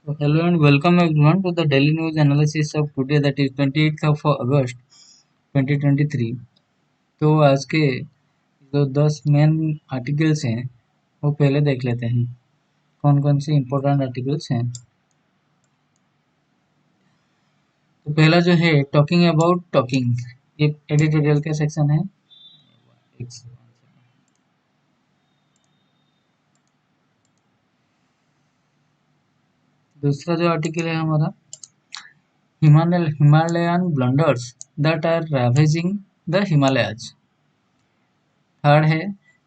So hello and welcome everyone to the daily news analysis of today, that is 28th of August 2023। तो आज के जो 10 main articles हैं वो पहले देख लेते हैं कौन कौन से इम्पोर्टेंट आर्टिकल्स हैं। तो पहला जो है टॉकिंग अबाउट टॉकिंग, ये एडिटोरियल का सेक्शन है। दूसरा जो आर्टिकल है हमारा Himalayan blunders that are ravaging the Himalayas। Third है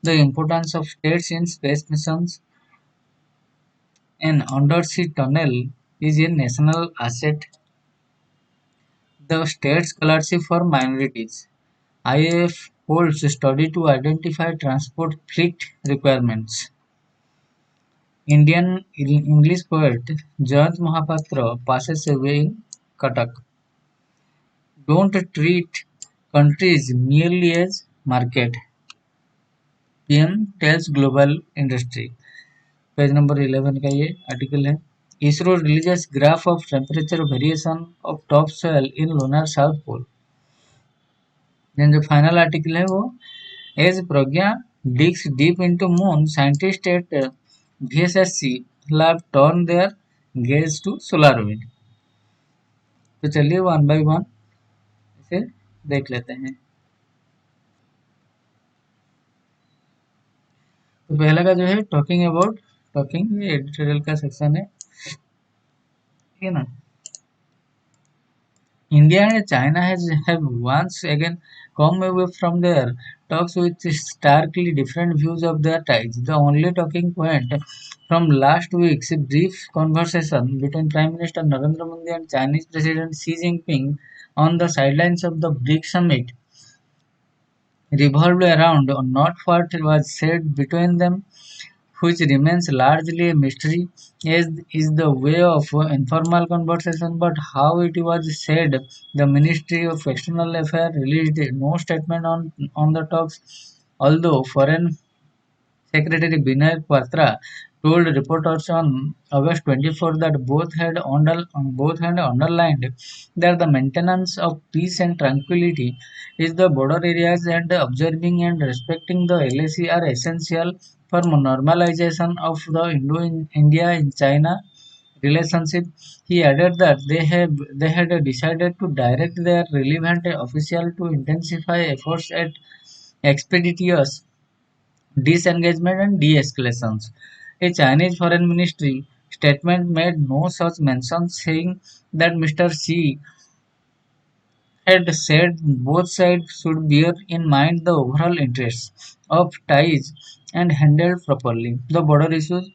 the importance of states in space missions। An undersea tunnel is a national asset. The state scholarship for minorities. IAF holds a study to identify transport fleet requirements. Indian English poet Jayanta Mohapatra passes away in Cuttack. Don't treat countries merely as market. PM tells global industry। Page number 11 का ये article है। ISRO releases graph of temperature variation of top soil in lunar south pole. Then जो final article है वो as Pragyan digs deep into moon, scientists at VSSC lab turn their gaze to solar wind। तो चलिए one by one इसे देख लेते हैं। तो पहला का जो है टॉकिंग अबाउट टॉकिंग, ये एडिटोरियल का सेक्शन है, ठीक है ना। India and China have once again come away from their talks with starkly different views of their ties. The only talking point from last week's brief conversation between Prime Minister Narendra Modi and Chinese President Xi Jinping on the sidelines of the BRICS summit revolved around not what was said between them, which remains largely a mystery, as is the way of informal conversation, but how it was said. The Ministry of External Affairs released no statement on the talks, although Foreign Secretary Binay Patra told reporters on August 24 that both had underlined that the maintenance of peace and tranquility in the border areas and observing and respecting the LAC are essential for normalization of the Indo-India and China relationship. He added that they had decided to direct their relevant official to intensify efforts at expeditious disengagement and de-escalations. A Chinese Foreign Ministry statement made no such mention, saying that Mr. Xi had said both sides should bear in mind the overall interests of ties and handle properly the border issues.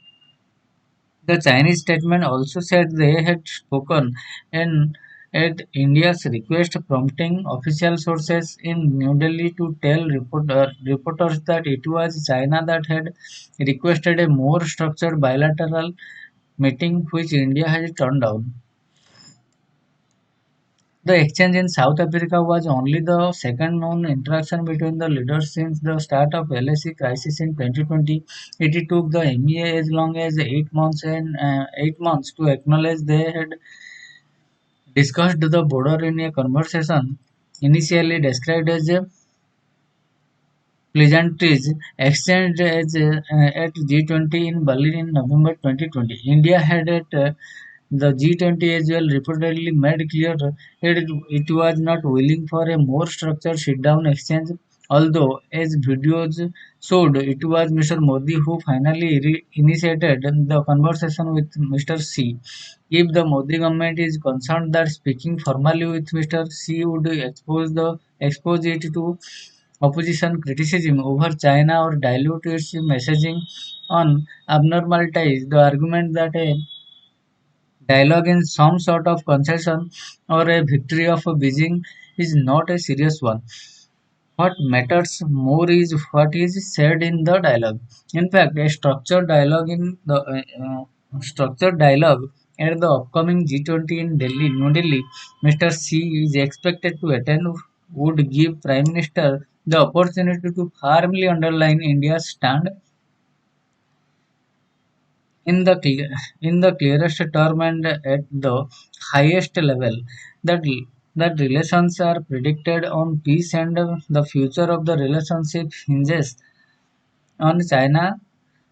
The Chinese statement also said they had spoken and at India's request, prompting official sources in New Delhi to tell reporters that it was China that had requested a more structured bilateral meeting, which India has turned down. The exchange in South Africa was only the second known interaction between the leaders since the start of LAC crisis in 2020. It took the MEA as long as 8 months to acknowledge they had discussed the border in a conversation initially described as a pleasantries exchanged at G20 in Berlin in November 2020. India had at the G20 as well reportedly made clear it was not willing for a more structured sit-down exchange, although as videos showed it was Mr. Modi who finally initiated the conversation with Mr. Xi. If the Modi government is concerned that speaking formally with Mr. Xi would expose it to opposition criticism over China or dilute its messaging on abnormal ties, the argument that a dialogue in some sort of concession or a victory of Beijing is not a serious one. What matters more is what is said in the dialogue. In fact, a structured dialogue at the upcoming G20 in New Delhi, Mr. Xi is expected to attend, would give Prime Minister the opportunity to firmly underline India's stand in the clearest term and at the highest level, that that relations are predicted on peace, and the future of the relationship hinges on China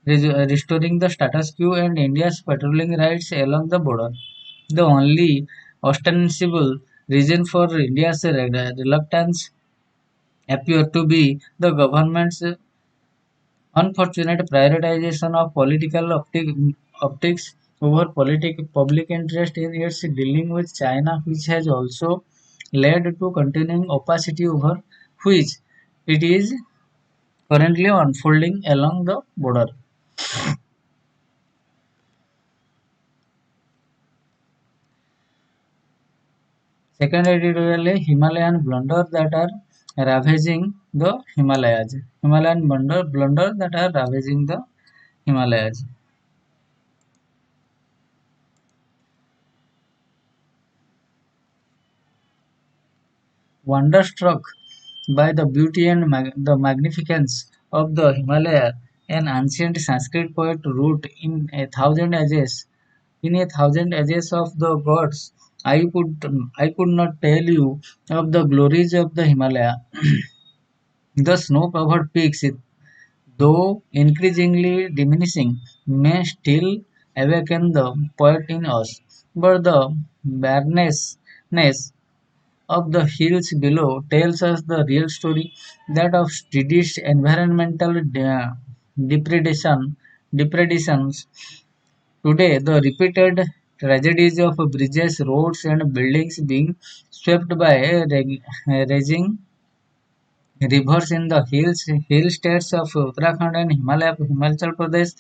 restoring the status quo and India's patrolling rights along the border. The only ostensible reason for India's reluctance appear to be the government's unfortunate prioritization of political optics over public interest in its dealing with China, which has also led to continuing opacity over which it is currently unfolding along the border. Second editorial, Himalayan blunder that are ravaging the Himalayas. Himalayan blunder that are ravaging the Himalayas. Wonderstruck by the beauty and the magnificence of the Himalaya, an ancient Sanskrit poet wrote in a thousand ages of the gods, I could not tell you of the glories of the Himalaya. The snow-covered peaks, though increasingly diminishing, may still awaken the poet in us. But the barrenness of the hills below tells us the real story, that of steady environmental depredations. Today, the repeated tragedies of bridges, roads, and buildings being swept by raging rivers in the hill states of Uttarakhand and Himachal Pradesh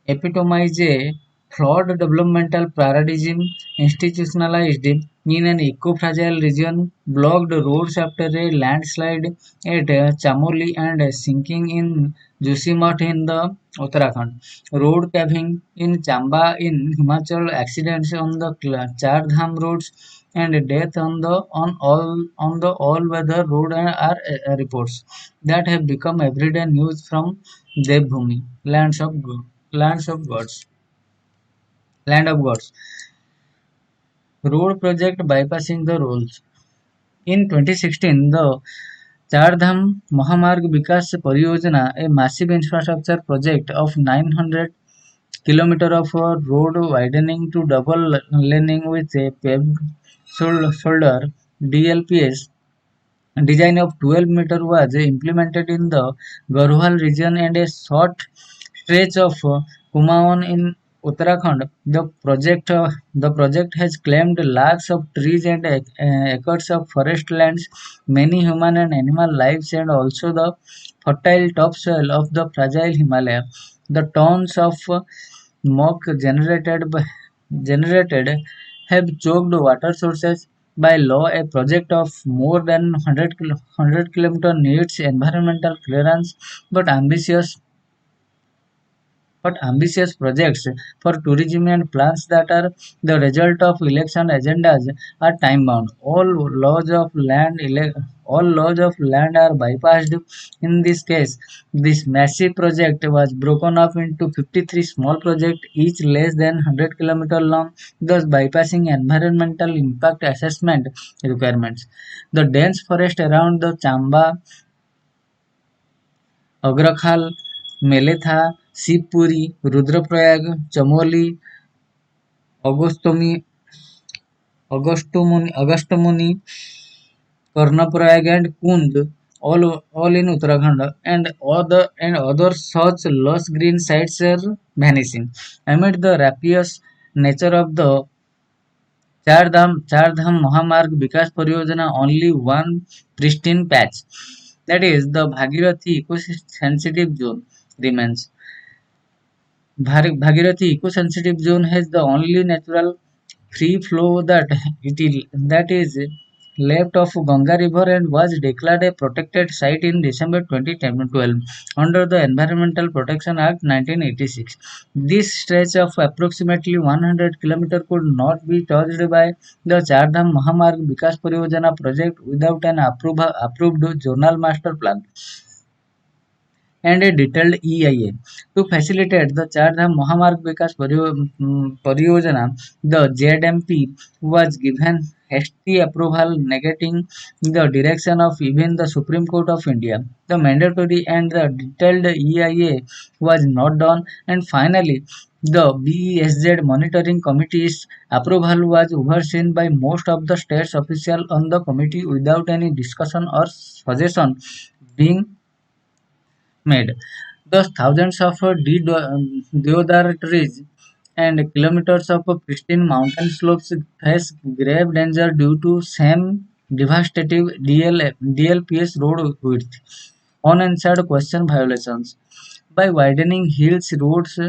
epitomize a flawed developmental paradigm institutionalized in an eco-fragile region, blocked roads after a landslide at Chamoli and sinking in Josimath in the Uttarakhand, road caving in Chamba in Himachal, accidents on the Char Dham roads, and death on the all-weather road are reports that have become everyday news from Devbhumi, lands of gods, land of gods. Road project bypassing the rules. In 2016, the Chardham Mahamarg Vikas Pariyojana, a massive infrastructure project of 900 kilometer of road widening to double laning with a paved shoulder DLPS design of 12-meter was implemented in the Garhwal region and a short stretch of Kumaon in Uttarakhand. The project has claimed lakhs of trees and acres of forest lands, many human and animal lives, and also the fertile topsoil of the fragile Himalaya. The tons of smoke generated have choked water sources. By law, a project of more than 100 km needs environmental clearance, but ambitious projects for tourism and plans that are the result of election agendas are time bound. All laws of land are bypassed. In this case, this massive project was broken up into 53 small projects, each less than 100 km long, thus bypassing environmental impact assessment requirements. The dense forest around the Chamba, अग्रखाल, मेलेथा, Shivpuri, Rudraprayag, Chamoli, अगस्त्योमुनी, Agastyamuni, Karnaprayag and Kund, all in Uttarakhand, and other such lush green sites are vanishing. Amid the rapacious nature of the Chardham Mahamarg Vikas Pariyojana, only one pristine patch, that is the Bhagirathi eco-sensitive zone, remains. Bhagirathi eco-sensitive zone has the only natural free flow that is left of Ganga River and was declared a protected site in December 2012 under the Environmental Protection Act 1986. This stretch of approximately 100 km could not be touched by the Chardham Mahamarg Vikas Pariyojana project without an approved zonal master plan. and a detailed EIA. To facilitate the Char Dham Mahamarg Vikas Pariyojana, the ZMP was given hasty approval negating the direction of even the Supreme Court of India. The mandatory and the detailed EIA was not done, and finally the BESZ monitoring committee's approval was overseen by most of the state's officials on the committee without any discussion or suggestion being made. Thus, thousands of deodar trees and kilometers of pristine mountain slopes face grave danger due to same devastating DLPS road width. Unanswered question violations. By widening hills roads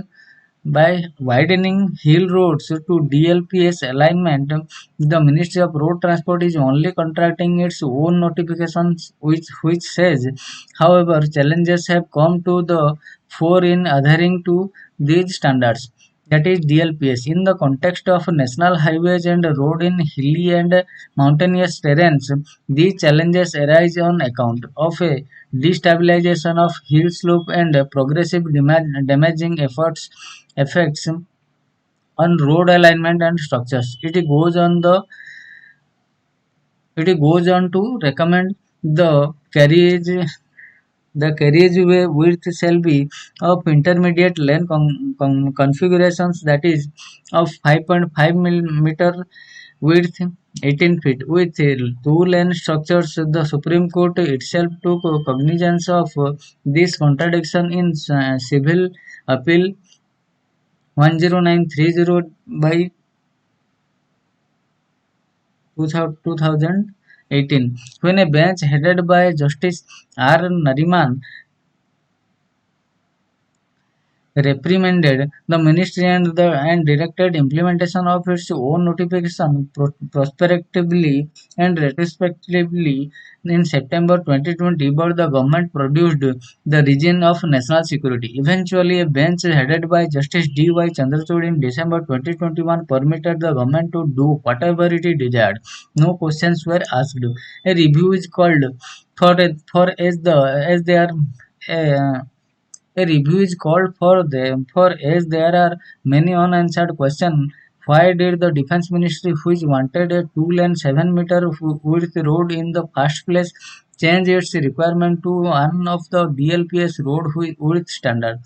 by widening hill roads to DLPS alignment, the Ministry of Road Transport is only contracting its own notifications, which says, however, challenges have come to the fore in adhering to these standards. That is DLPS. In the context of national highways and road in hilly and mountainous terrains, these challenges arise on account of a destabilization of hill slope and progressive damaging effects on road alignment and structures. It goes on to recommend the carriageway width shall be of intermediate lane configurations, that is of 5.5 mm width 18 feet with two-lane structures. The Supreme Court itself took cognizance of this contradiction in Civil Appeal 10930 by 2018, when a bench headed by Justice R. Nariman reprimanded the ministry and directed implementation of its own notification prospectively and retrospectively in September 2020, but the government produced the reason of national security. Eventually, a bench headed by Justice D. Y. Chandrachud in December 2021 permitted the government to do whatever it desired. No questions were asked. A review is called for as they are. Uh, a review is called for them for as there are many unanswered questions. Why did the Defense Ministry, which wanted a two-lane 7-meter width road in the first place, change its requirement to one of the DLPS road width standard?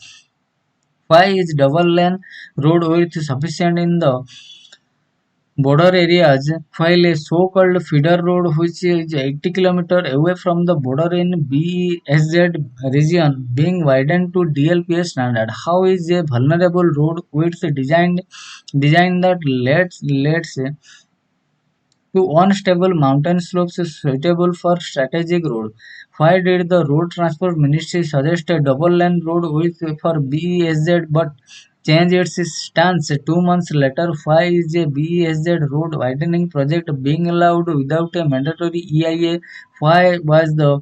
Why is double-lane road width sufficient in the border areas, while a so-called feeder road which is 80 km away from the border in BSZ region being widened to DLPS standard? How is a vulnerable road width designed that lets to unstable mountain slopes suitable for strategic road? Why did the Road Transport Ministry suggest a double-lane road width for BESZ but change its stance 2 months later? Why is a BESZ road widening project being allowed without a mandatory EIA? Why was the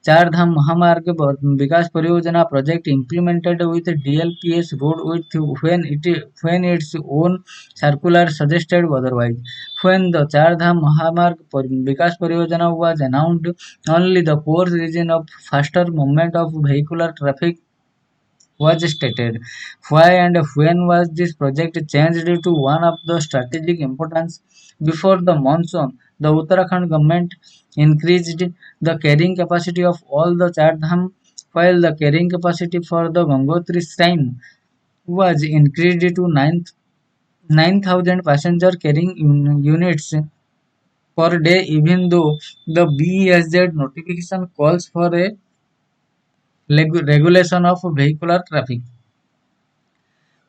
Char Dham Mahamarg Vikas Pariyojana project implemented with DLPS road width when its own circular suggested otherwise? When the Char Dham Mahamarg Vikas Pariyojana was announced, only the core reason of faster movement of vehicular traffic was stated. Why and when was this project changed to one of the strategic importance? Before the monsoon, the Uttarakhand government increased the carrying capacity of all the Char Dham, while the carrying capacity for the Gangotri shrine was increased to 9,000 passenger carrying units per day, even though the BESZ notification calls for a regulation of vehicular traffic.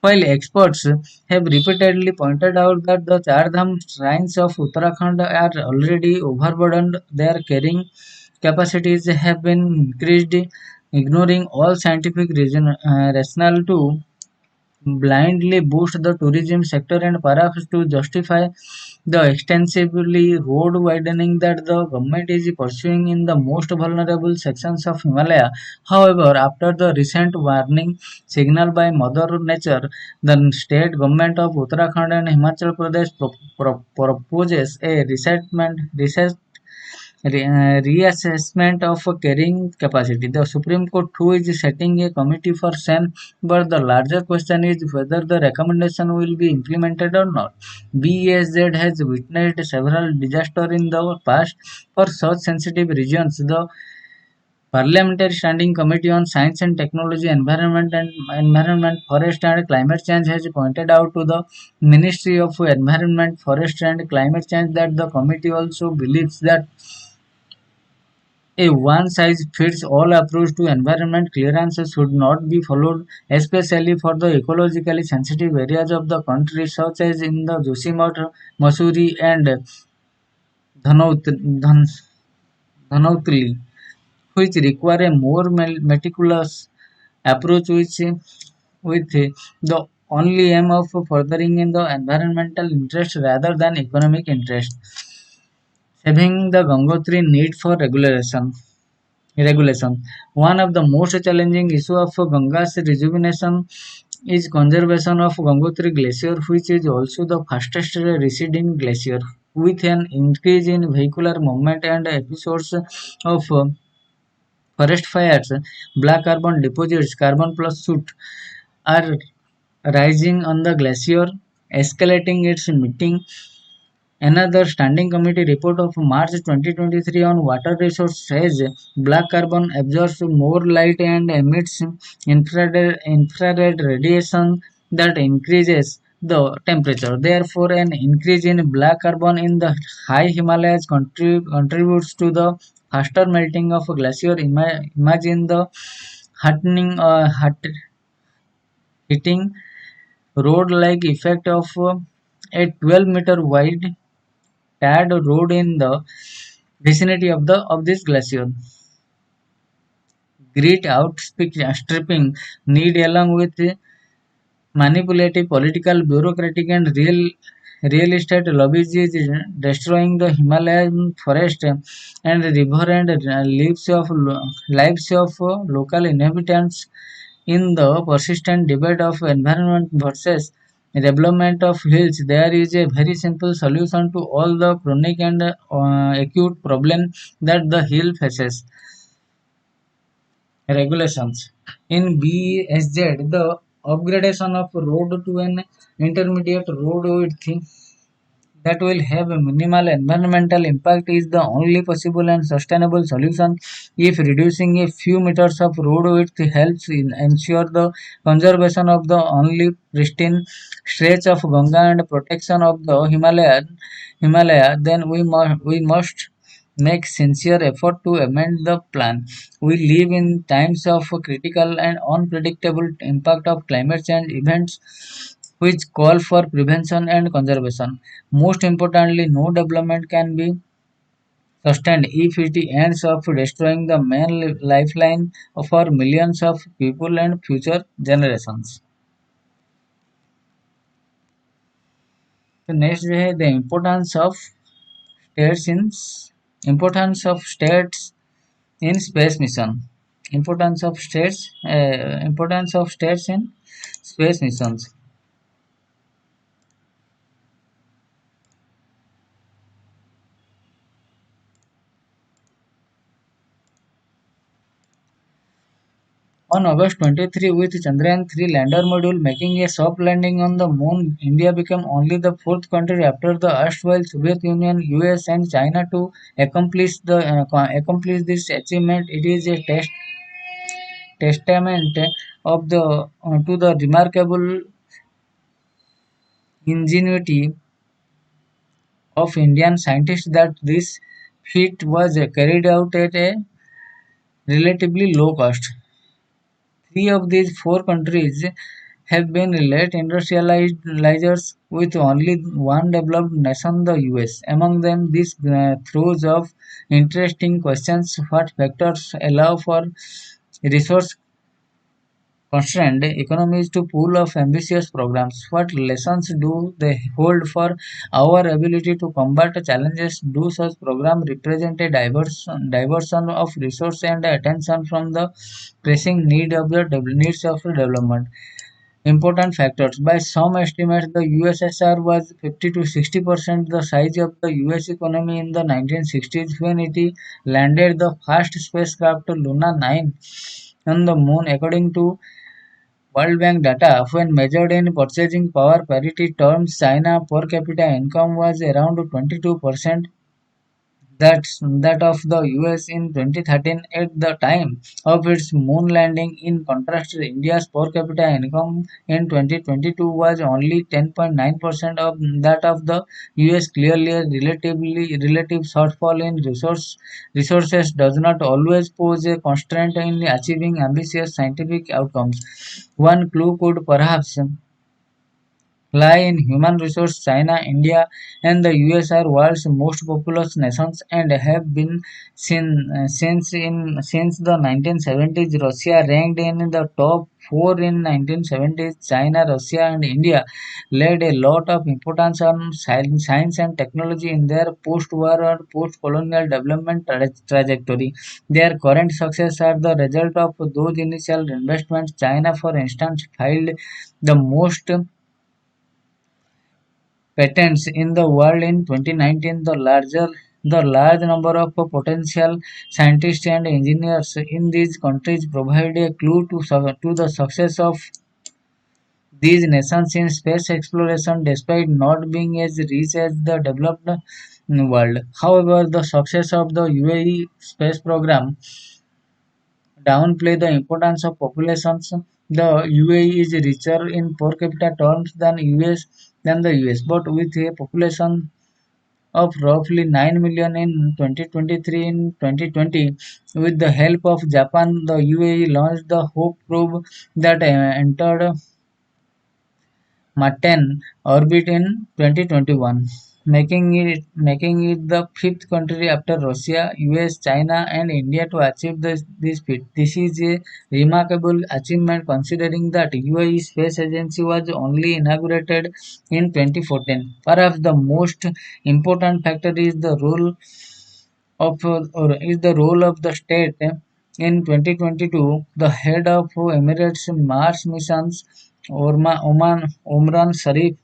While experts have repeatedly pointed out that the Char Dham shrines of Uttarakhand are already overburdened, their carrying capacities have been increased, ignoring all scientific rationale to blindly boost the tourism sector and perhaps to justify the extensively road widening that the government is pursuing in the most vulnerable sections of Himalaya. However, after the recent warning signal by Mother Nature, the state government of Uttarakhand and Himachal Pradesh proposes a reassessment of carrying capacity. The Supreme Court too is setting a committee for same, but the larger question is whether the recommendation will be implemented or not. BESZ has witnessed several disasters in the past for such sensitive regions. The Parliamentary Standing Committee on Science and Technology, Environment, Forest and Climate Change has pointed out to the Ministry of Environment, Forest and Climate Change that the committee also believes that a one-size-fits-all approach to environment clearance should not be followed, especially for the ecologically sensitive areas of the country, such as in the Josimath, Mussoorie, and Dhanaut- Dhan- Dhanautli, which require a more meticulous approach with the only aim of furthering in the environmental interest rather than economic interest, saving the Gangotri need for regulation. One of the most challenging issues of Ganga's rejuvenation is conservation of Gangotri Glacier, which is also the fastest receding glacier. With an increase in vehicular movement and episodes of forest fires, black carbon deposits, carbon plus soot, are rising on the glacier, escalating its meeting. Another standing committee report of March 2023 on water resource says black carbon absorbs more light and emits infrared radiation that increases the temperature. Therefore, an increase in black carbon in the high Himalayas contributes to the faster melting of a glacier. Imagine the heartening, hitting road-like effect of a 12-meter wide tarred road in the vicinity of this glacier. Grit outstripping need along with manipulative political, bureaucratic and real estate lobbies is destroying the Himalayan forest and river and lives of local inhabitants in the persistent debate of environment versus development of hills. There is a very simple solution to all the chronic and acute problem that the hill faces: regulations. In BSZ, the upgradation of road to an intermediate road width that will have a minimal environmental impact is the only possible and sustainable solution. If reducing a few meters of road width helps ensure the conservation of the only pristine stretch of Ganga and protection of the Himalaya, then we must make sincere effort to amend the plan. We live in times of critical and unpredictable impact of climate change events which call for prevention and conservation. Most importantly, no development can be sustained if it ends up destroying the main lifeline for millions of people and future generations. So next जो है the states in importance of states in space mission. Importance of states in space missions. On August 23, with Chandrayaan-3 lander module making a soft landing on the moon, India became only the fourth country after the erstwhile Soviet Union, US, and China to accomplish this achievement. It is a testament of the to the remarkable ingenuity of Indian scientists that this feat was carried out at a relatively low cost. Three of these four countries have been late industrializers, with only one developed nation, the US. Among them, this throws up interesting questions: what factors allow for resource constrained economies to pull off ambitious programs? What lessons do they hold for our ability to combat challenges? Do such programs represent a diversion of resource and attention from the pressing needs of development? Important factors. By some estimates, the USSR was 50 to 60% the size of the US economy in the 1960s when it landed the first spacecraft Luna 9 on the moon, according to World Bank data. When measured in purchasing power parity terms, China per capita income was around 22%. That of the US in 2013 at the time of its moon landing. In contrast, India's per capita income in 2022 was only 10.9% of that of the US. Clearly, a relative shortfall in resources does not always pose a constraint in achieving ambitious scientific outcomes. One clue could perhaps lie in human resource. China, India, and the US are world's most populous nations and have been since the 1970s. Russia ranked in the top four in 1970s. China, Russia, and India laid a lot of importance on science and technology in their post-war or post-colonial development trajectory. Their current success are the result of those initial investments. China, for instance, filed the most patents in the world in 2019. The large number of potential scientists and engineers in these countries provide a clue to the success of these nations in space exploration despite not being as rich as the developed world. However, the success of the UAE space program downplay the importance of populations. The UAE is richer in per capita terms than the US, but with a population of roughly 9 million in 2023. In 2020, with the help of Japan, the UAE launched the Hope probe that entered Martian orbit in 2021, making it the fifth country after Russia, US, China, and India to achieve this feat. This is a remarkable achievement considering that UAE Space Agency was only inaugurated in 2014. Perhaps the most important factor is the role of the state. In 2022, the head of Emirates Mars missions, Omran Sharif,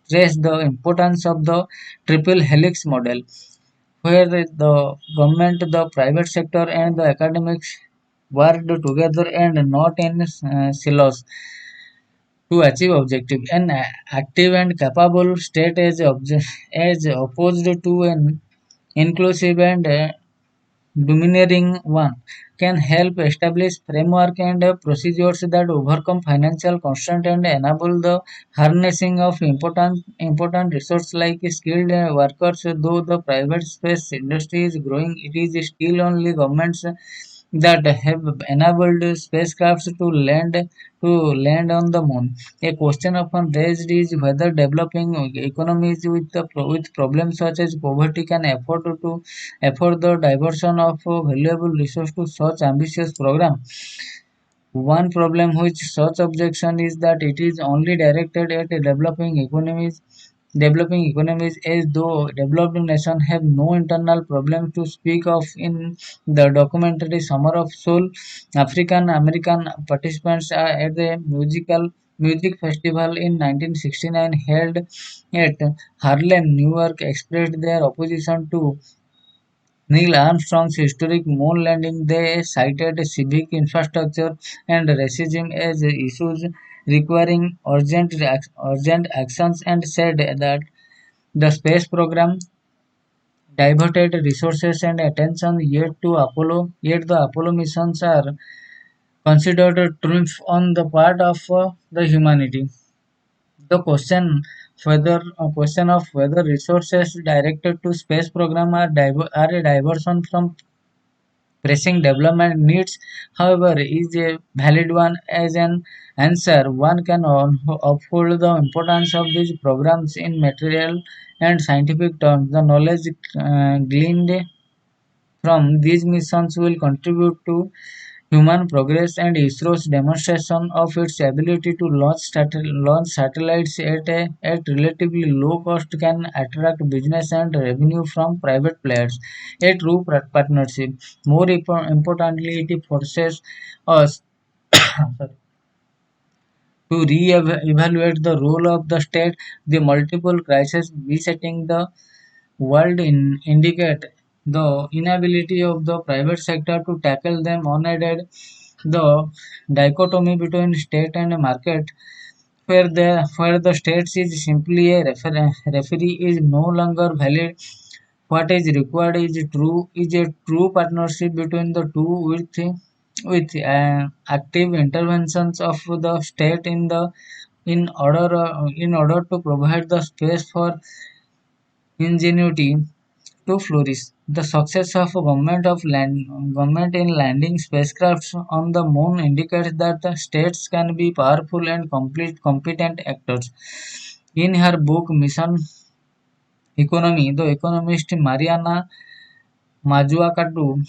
stressed the importance of the triple helix model, where the government, the private sector, and the academics worked together and not in silos to achieve objective. An active and capable state as opposed to an inclusive and domineering one can help establish framework and procedures that overcome financial constraint and enable the harnessing of important resources like skilled workers. Though the private space industry is growing, it is still only governments that have enabled spacecrafts to land on the moon. A question often raised is whether developing economies with problems such as poverty can afford the diversion of valuable resource to such ambitious program. One problem with such objection is that it is only directed at developing economies as though developed nations have no internal problems to speak of. In the documentary Summer of Soul, African American participants are at the music festival in 1969 held at Harlem, New York, expressed their opposition to Neil Armstrong's historic moon landing. They cited civic infrastructure and racism as issues requiring urgent actions and said that the space program diverted resources and attention. Yet the Apollo missions are considered a triumph on the part of the humanity. The question of whether resources directed to space program are a diversion from pressing development needs, however, is a valid one. As an answer, one can uphold the importance of these programs in material and scientific terms. The knowledge gleaned from these missions will contribute to human progress, and ISRO's demonstration of its ability to launch satellites at relatively low cost can attract business and revenue from private players. A true partnership. More importantly, it forces us To re-evaluate the role of the state, the multiple crises besetting the world indicate the inability of the private sector to tackle them unaided. The dichotomy between state and market, where the state is simply a referee, is no longer valid. What is required is a true partnership between the two with active interventions of the state in order to provide the space for ingenuity to flourish. The success of government in landing spacecraft on the moon indicates that the states can be powerful and competent actors. In her book Mission Economy, the economist Mariana Mazzucato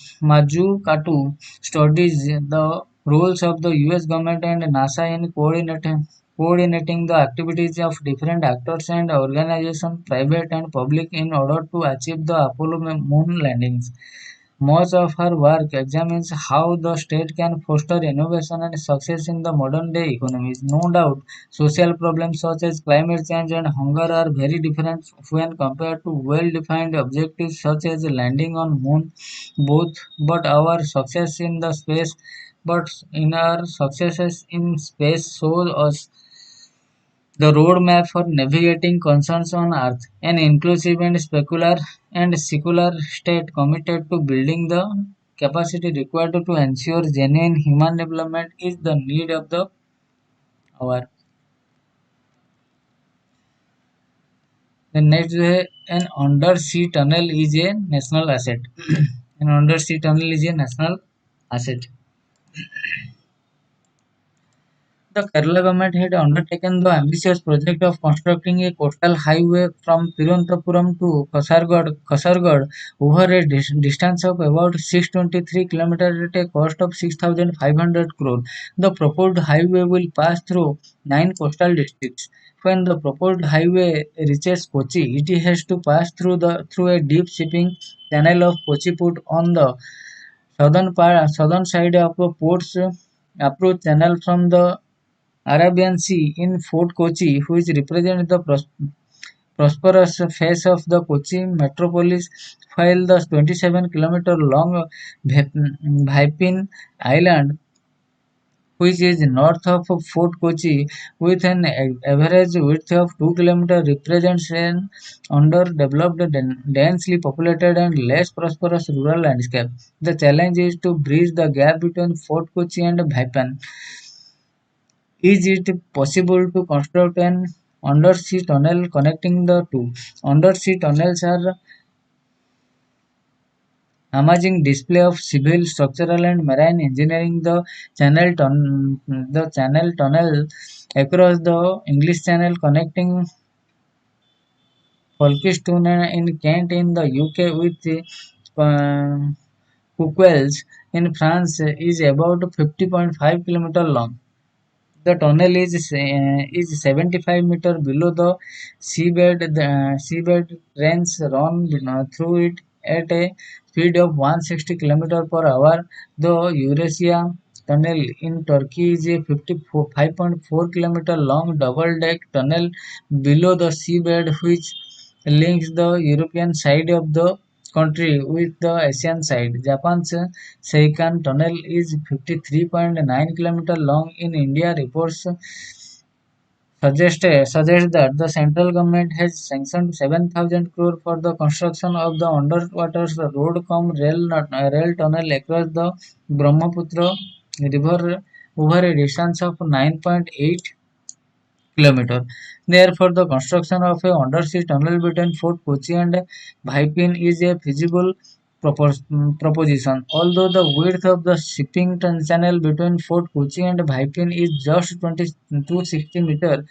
studies the roles of the US government and NASA in coordinating the activities of different actors and organizations, private and public, in order to achieve the Apollo moon landings. Much of her work examines how the state can foster innovation and success in the modern day economies. No doubt, social problems such as climate change and hunger are very different when compared to well-defined objectives such as landing on moon. Both, but our success in the space, but in our successes in space show us the roadmap for navigating concerns on Earth, an inclusive and secular state committed to building the capacity required to ensure genuine human development is the need of the hour. The next way, an undersea tunnel is a national asset. An undersea tunnel is a national asset. The Kerala government had undertaken the ambitious project of constructing a coastal highway from Thiruvananthapuram to Kasaragod over a distance of about 623 kilometers at a cost of 6,500 crore. The proposed highway will pass through 9 coastal districts. When the proposed highway reaches Kochi, it has to pass through a deep shipping channel of Kochiput on the southern side of the port's approach channel from the Arabian Sea in Fort Kochi, which represents the prosperous face of the Kochi metropolis, while the 27-kilometer long Vipin Island, which is north of Fort Kochi, with an average width of 2 kilometers, represents an underdeveloped, densely populated, and less prosperous rural landscape. The challenge is to bridge the gap between Fort Kochi and Vipin. Is it possible to construct an undersea tunnel connecting the two? Undersea tunnels are amazing display of civil, structural, and marine engineering. The channel tunnel across the English Channel connecting Folkestone in Kent in the UK with uh, Cuttack in France is about 50.5 kilometers long. The tunnel is 75 meters below the seabed. The seabed trains run through it at a speed of 160 kilometers per hour. The Eurasia Tunnel in Turkey is a 5.4 kilometer long double-deck tunnel below the seabed which links the European side of the country with the Asian side. Japan's Seikan Tunnel is 53.9 kilometers long. In India, reports suggest that the central government has sanctioned 7,000 crore for the construction of the underwater road-cum-rail tunnel across the Brahmaputra River over a distance of 9.8 kilometer. Therefore, the construction of a undersea tunnel between Fort Kochi and Vipin is a feasible proposition. Although the width of the shipping channel between Fort Kochi and Vipin is just 260 meters,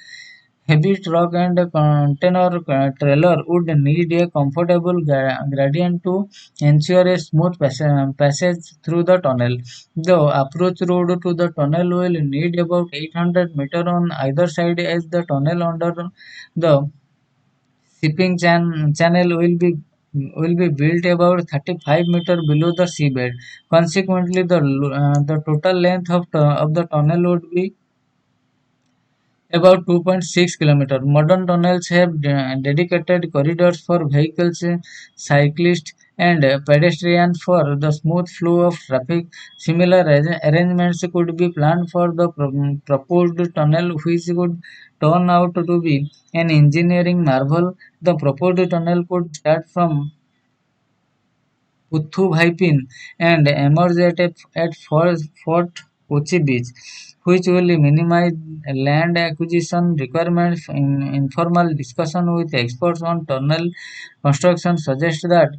heavy truck and container trailer would need a comfortable gradient to ensure a smooth passage through the tunnel. The approach road to the tunnel will need about 800 meters on either side as the tunnel under the channel will be built about 35 meters below the seabed. Consequently, the total length of the tunnel would be about 2.6 km. Modern tunnels have dedicated corridors for vehicles, cyclists, and pedestrians for the smooth flow of traffic. Similar arrangements could be planned for the proposed tunnel, which could turn out to be an engineering marvel. The proposed tunnel could start from Puthuvaipin and emerge at Fort Kochi Beach, which will minimize land acquisition requirements. Informal discussion with experts on tunnel construction suggest that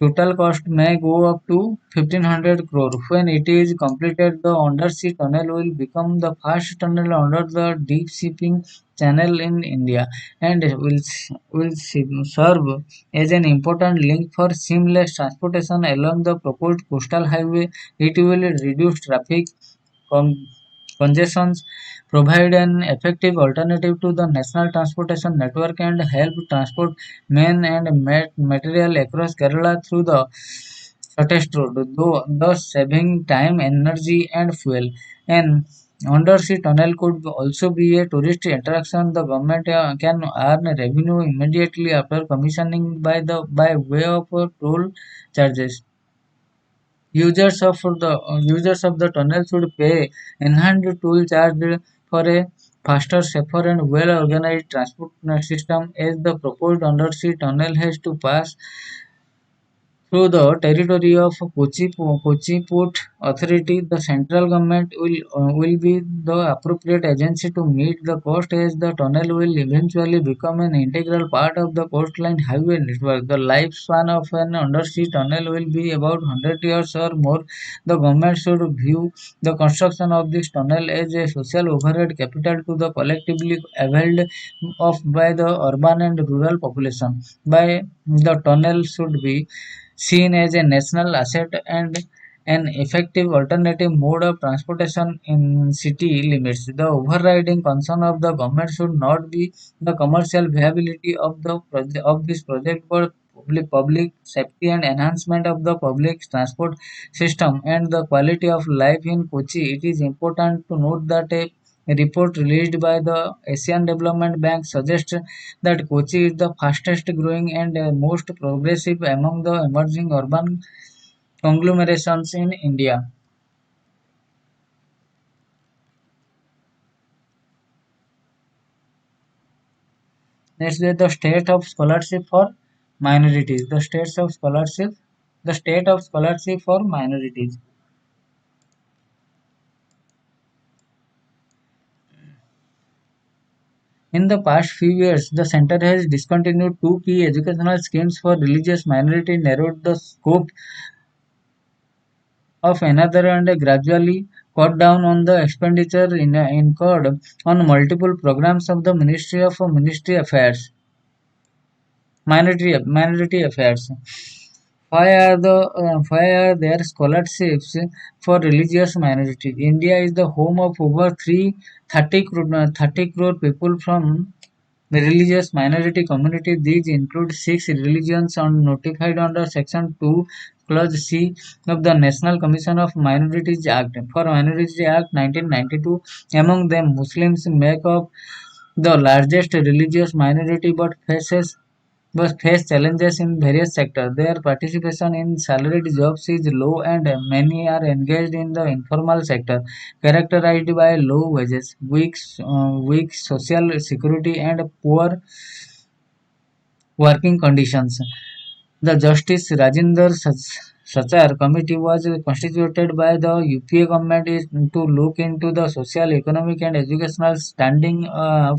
total cost may go up to 1500 crore. When it is completed, the undersea tunnel will become the first tunnel under the deep shipping channel in India and will serve as an important link for seamless transportation along the proposed coastal highway. It will reduce traffic con- congestions, provide an effective alternative to the national transportation network, and help transport men and material across Kerala through the shortest road, thus saving time, energy, and fuel. An undersea tunnel could also be a tourist attraction. The government can earn revenue immediately after commissioning by way of toll charges. Users of the tunnel should pay enhanced toll charge for a faster, safer, and well-organized transport system, as the proposed undersea tunnel has to pass through the territory of Kochi Port Authority. The central government will be the appropriate agency to meet the cost, as the tunnel will eventually become an integral part of the coastline highway network. The lifespan of an undersea tunnel will be about 100 years or more. The government should view the construction of this tunnel as a social overhead capital to the collectively availed of by the urban and rural population. By the tunnel should be seen as a national asset and an effective alternative mode of transportation in city limits. The overriding concern of the government should not be the commercial viability of of this project, but public safety and enhancement of the public transport system and the quality of life in Kochi. It is important to note that a report released by the Asian Development Bank suggests that Kochi is the fastest growing and most progressive among the emerging urban conglomerations in India. Next is the state of scholarship for minorities. The state of scholarship for minorities. In the past few years, the center has discontinued two key educational schemes for religious minority, narrowed the scope of another, and gradually cut down on the expenditure incurred on multiple programs of the Ministry Affairs, Minority Affairs. Why are there scholarships for religious minorities? India is the home of over 30 crore people from the religious minority community. These include six religions notified under Section 2, Clause C of the National Commission of Minorities Act. For Minorities Act 1992, among them Muslims make up the largest religious minority, but face challenges in various sectors. Their participation in salaried jobs is low, and many are engaged in the informal sector, characterized by low wages, weak social security, and poor working conditions. The Justice Rajinder Sachar committee was constituted by the UPA government to look into the social, economic, and educational standing of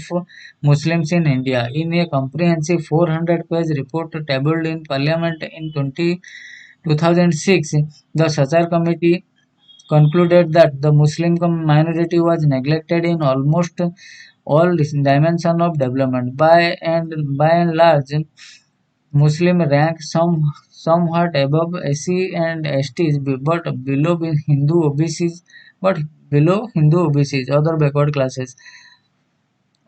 Muslims in India. In a comprehensive 400-page report tabled in Parliament in 2006, the Sachar committee concluded that the Muslim minority was neglected in almost all dimensions of development. By and large, Muslims rank somewhat above SC and STs, but but below Hindu OBCs, other backward classes.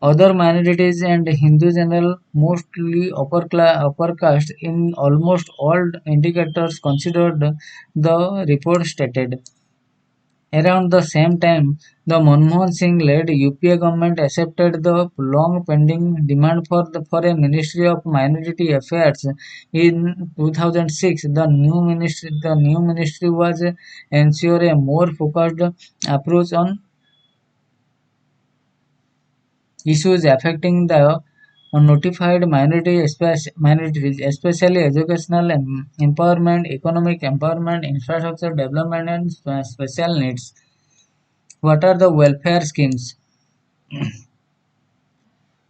Other minorities and Hindu general, mostly upper caste, in almost all indicators considered, the report stated. Around the same time, the Manmohan Singh-led UPA government accepted the long-pending demand for a Ministry of Minority Affairs. In 2006, the new ministry was ensure a more focused approach on issues affecting the notified minorities, especially educational empowerment, economic empowerment, infrastructure development, and special needs. What are the welfare schemes?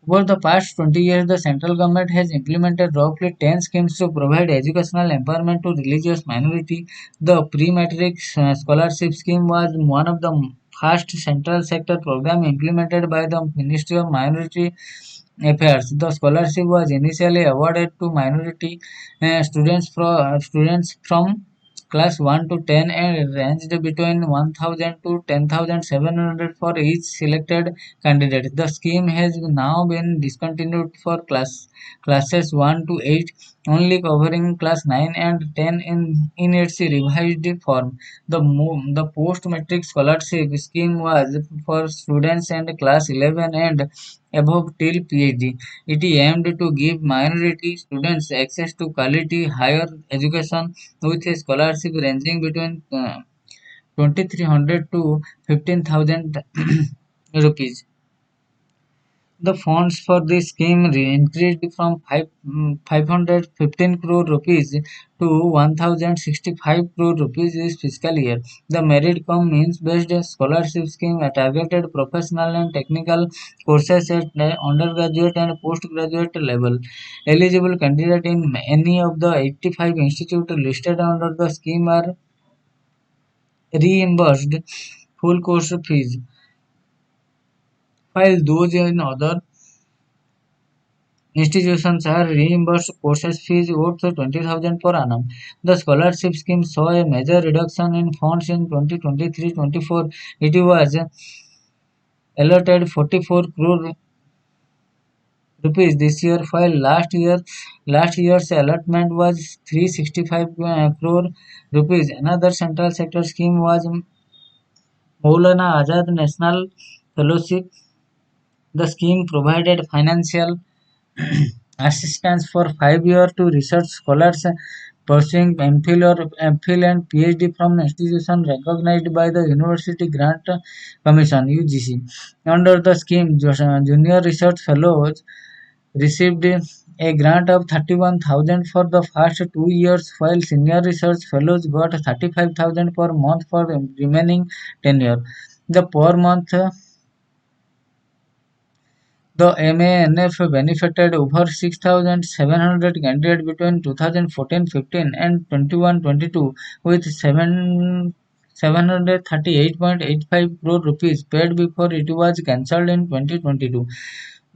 Over the past 20 years, the central government has implemented roughly 10 schemes to provide educational empowerment to religious minorities. The pre-matric scholarship scheme was one of the first central sector program implemented by the Ministry of Minority Affairs. The scholarship was initially awarded to minority students from class 1 to 10 and ranged between 1000 to 10,700 for each selected candidate. The scheme has now been discontinued for classes 1 to 8, only covering class 9 and 10 in its revised form. The post-matric scholarship scheme was for students in class 11 and above till PhD. It aimed to give minority students access to quality higher education with a scholarship ranging between 2,300 to 15,000 rupees. The funds for this scheme increased from 515 crore rupees to 1065 crore rupees this fiscal year. The merit cum means based scholarship scheme targeted professional and technical courses at the undergraduate and postgraduate level. Eligible candidates in any of the 85 institutes listed under the scheme are reimbursed full course fees, while those in other institutions are reimbursed courses fees worth 20,000 per annum. The scholarship scheme saw a major reduction in funds in 2023-24. It was allotted 44 crore rupees this year, while last year's allotment was 365 crore rupees. Another central sector scheme was Maulana Azad National Fellowship. The scheme provided financial assistance for 5 years to research scholars pursuing MPhil and PhD from institutions recognized by the University Grant Commission (UGC). Under the scheme, junior research fellows received a grant of 31,000 for the first 2 years, while senior research fellows got 35,000 per month for the remaining tenure. The per month The MANF benefited over 6,700 candidates between 2014-15 and 21-22 with 738.85 crore rupees paid before it was cancelled in 2022.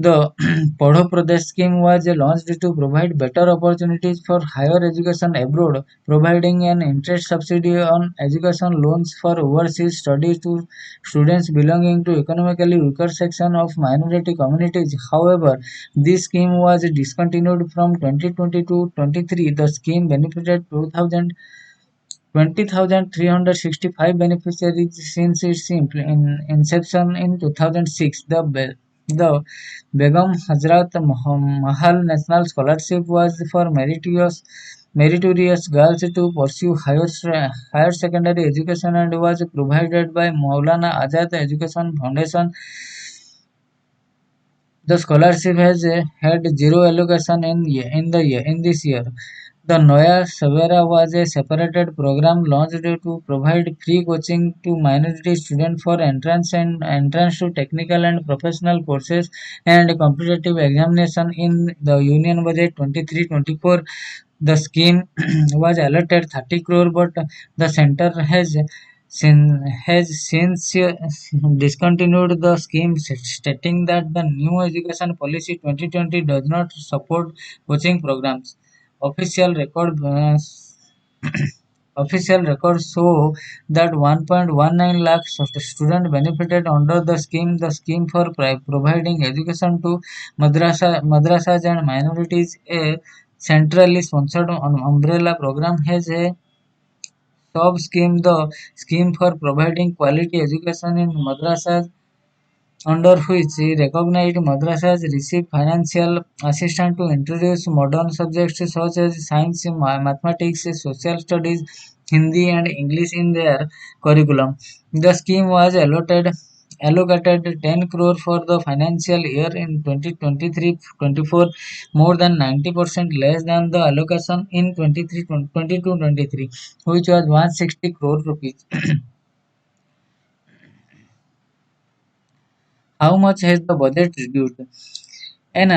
The Padho Pradesh scheme was launched to provide better opportunities for higher education abroad, providing an interest subsidy on education loans for overseas studies to students belonging to economically weaker section of minority communities. However, this scheme was discontinued from 2022-23. The scheme benefited 20,365 beneficiaries since its inception in 2006. The Begum Hazrat Mahal National Scholarship was for meritorious girls to pursue higher secondary education and was provided by Maulana Azad Education Foundation. The scholarship has had zero allocation in this year. The Noya Savera was a separated program launched to provide free coaching to minority students for entrance to technical and professional courses and competitive examination in the Union Budget 23-24. The scheme was allotted 30 crore, but the center has since discontinued the scheme, stating that the new education policy 2020 does not support coaching programs. Official record Official records show that 1.19 lakh students benefited under the scheme. The scheme for providing education to madrasas and minorities, a centrally sponsored umbrella program, has a Sub scheme, the scheme for providing quality education in madrasas, under which recognized madrasas receive financial assistance to introduce modern subjects such as science, mathematics, social studies, Hindi and English in their curriculum. The scheme was allocated 10 crore for the financial year in 2023-24, more than 90% less than the allocation in 22-23, which was 160 crore rupees. How much has the budget reduced? An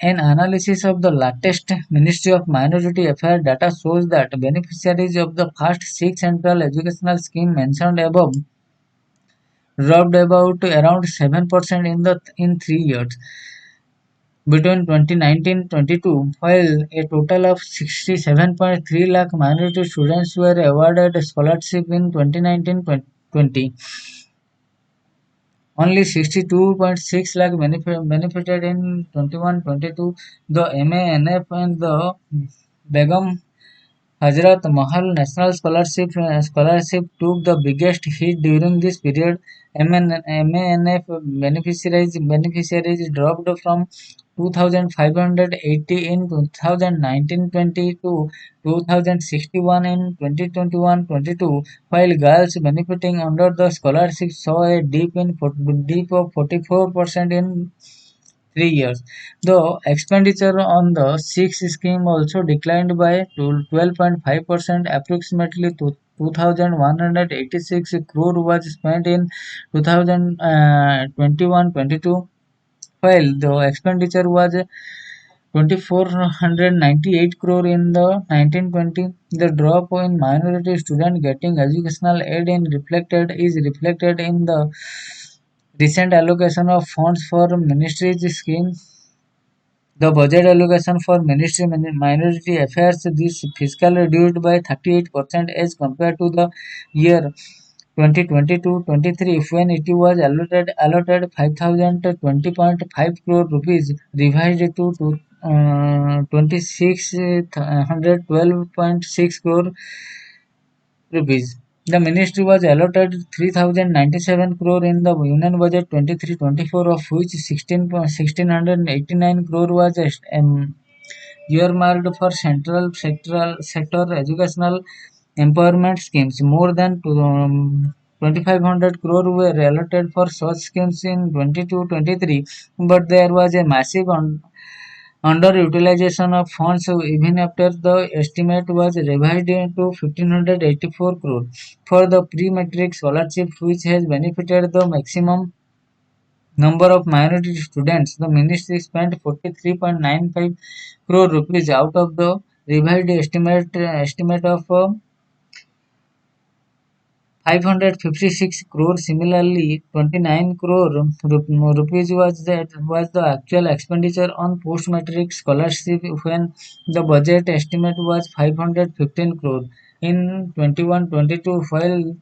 analysis of the latest Ministry of Minority Affairs data shows that beneficiaries of the first six central educational schemes mentioned above dropped about around 7% in 3 years between 2019-22, while a total of 67.3 lakh minority students were awarded a scholarship in 2019-20. Only 62.6 lakh benefited in 21-22. The MANF and the Begum Hazrat Mahal National Scholarship took the biggest hit during this period. MANF beneficiaries dropped from 2,580 in 2019-20 to 2,061 in 2021-22, while girls benefiting under the scholarship saw a dip of 44% in 3 years. The expenditure on the sixth scheme also declined by 12.5%, approximately to 2,186 crore was spent in 2021-22, while the expenditure was 2,498 crore in the 1920. The drop in minority students getting educational aid is reflected in the recent allocation of funds for ministries scheme. The budget allocation for Ministry Minority Affairs this fiscal reduced by 38% as compared to the year 2022-23, when it was allotted 5,020.5 crore rupees, revised to 2,612.6 crore rupees. The ministry was allotted 3,097 crore in the Union Budget 23-24, of which 1,689 crore was earmarked for central sector educational empowerment schemes. More than 2,500 crore were allotted for such schemes in 22-23, but there was a massive underutilization of funds even after the estimate was revised to 1,584 crore. For the pre-matric scholarship, which has benefited the maximum number of minority students, the ministry spent 43.95 crore rupees out of the revised estimate of 556 crore. Similarly, 29 crore rupees was the actual expenditure on post-matric scholarship, when the budget estimate was 515 crore in 21-22, while